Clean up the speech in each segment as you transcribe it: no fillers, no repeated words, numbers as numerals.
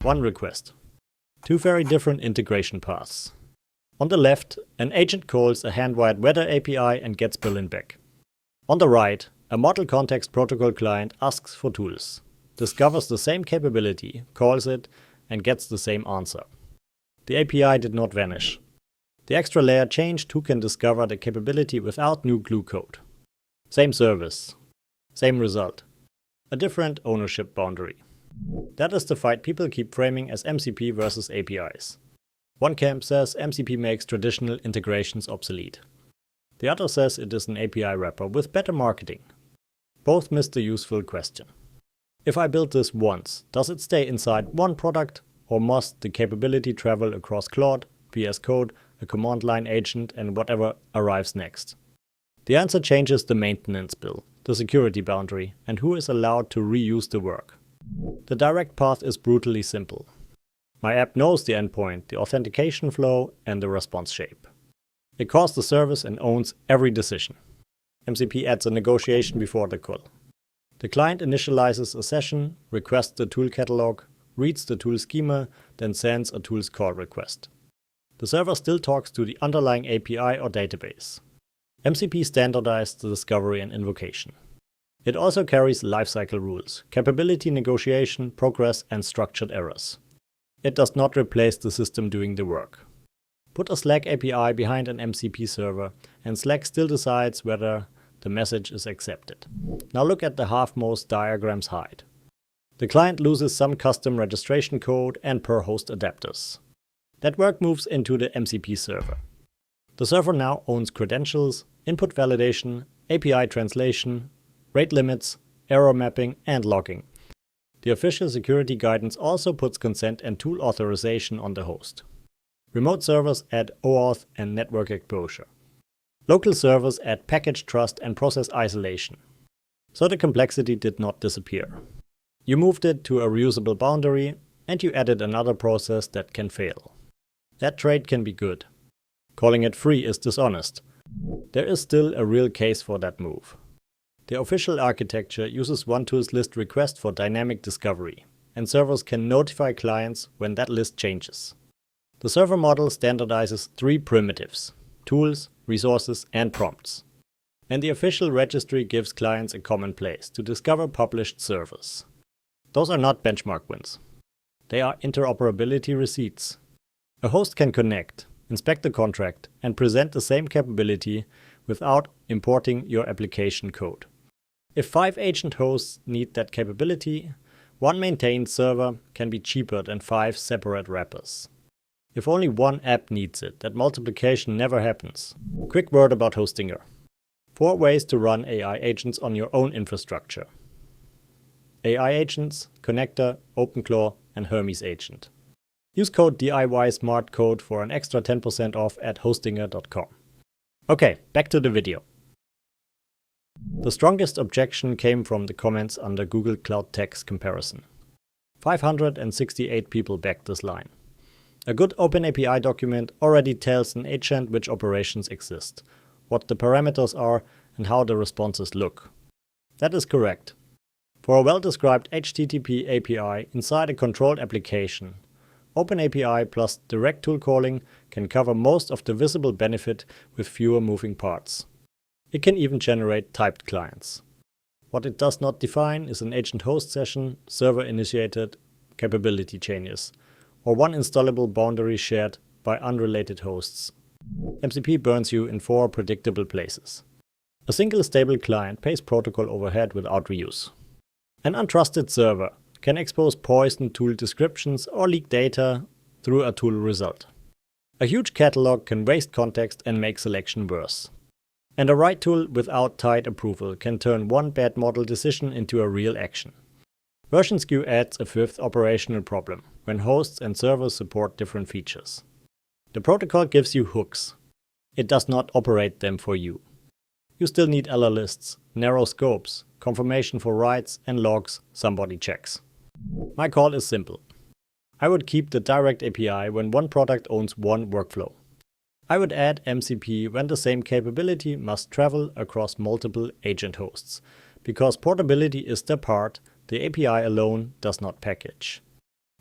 One request. Two very different integration paths. On the left, an agent calls a hand-wired weather API and gets billing back. On the right, a model context protocol client asks for tools, discovers the same capability, calls it, and gets the same answer. The API did not vanish. The extra layer changed who can discover the capability without new glue code. Same service. Same result. A different ownership boundary. That is the fight people keep framing as MCP versus APIs. One camp says MCP makes traditional integrations obsolete. The other says it is an API wrapper with better marketing. Both miss the useful question. If I build this once, does it stay inside one product, or must the capability travel across Claude, VS Code, a command line agent, and whatever arrives next? The answer changes the maintenance bill, the security boundary, and who is allowed to reuse the work. The direct path is brutally simple. My app knows the endpoint, the authentication flow, and the response shape. It calls the service and owns every decision. MCP adds a negotiation before the call. The client initializes a session, requests the tool catalog, reads the tool schema, then sends a tool's call request. The server still talks to the underlying API or database. MCP standardized the discovery and invocation. It also carries lifecycle rules, capability negotiation, progress, and structured errors. It does not replace the system doing the work. Put a Slack API behind an MCP server, and Slack still decides whether the message is accepted. Now look at the half-most diagrams hide. The client loses some custom registration code and per host adapters. That work moves into the MCP server. The server now owns credentials, input validation, API translation, rate limits, error mapping, and logging. The official security guidance also puts consent and tool authorization on the host. Remote servers add OAuth and network exposure. Local servers add package trust and process isolation. So the complexity did not disappear. You moved it to a reusable boundary, and you added another process that can fail. That trade can be good. Calling it free is dishonest. There is still a real case for that move. The official architecture uses one tool's list request for dynamic discovery, and servers can notify clients when that list changes. The server model standardizes three primitives: tools, resources, and prompts. And the official registry gives clients a common place to discover published servers. Those are not benchmark wins. They are interoperability receipts. A host can connect, inspect the contract, and present the same capability without importing your application code. If 5 agent hosts need that capability, one maintained server can be cheaper than 5 separate wrappers. If only one app needs it, that multiplication never happens. Quick word about Hostinger. 4 ways to run AI agents on your own infrastructure. AI agents, connector, OpenClaw, and Hermes agent. Use code DIY SMARTCODE for an extra 10% off at hostinger.com. Okay, back to the video. The strongest objection came from the comments under Google Cloud Tech's comparison. 568 people backed this line. A good OpenAPI document already tells an agent which operations exist, what the parameters are, and how the responses look. That is correct. For a well-described HTTP API inside a controlled application, OpenAPI plus direct tool calling can cover most of the visible benefit with fewer moving parts. It can even generate typed clients. What it does not define is an agent host session, server-initiated capability changes, or one installable boundary shared by unrelated hosts. MCP burns you in 4 predictable places. A single stable client pays protocol overhead without reuse. An untrusted server can expose poison tool descriptions or leak data through a tool result. A huge catalog can waste context and make selection worse. And a right tool without tight approval can turn one bad model decision into a real action. Version skew adds a 5th operational problem when hosts and servers support different features. The protocol gives you hooks. It does not operate them for you. You still need LR lists, narrow scopes, confirmation for writes, and logs somebody checks. My call is simple. I would keep the direct API when one product owns one workflow. I would add MCP when the same capability must travel across multiple agent hosts, because portability is the part the API alone does not package.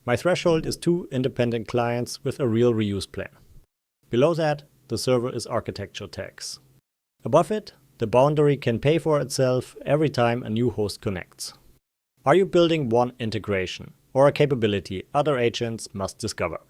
My threshold is 2 independent clients with a real reuse plan. Below that, the server is architecture tags. Above it, the boundary can pay for itself every time a new host connects. Are you building one integration or a capability other agents must discover?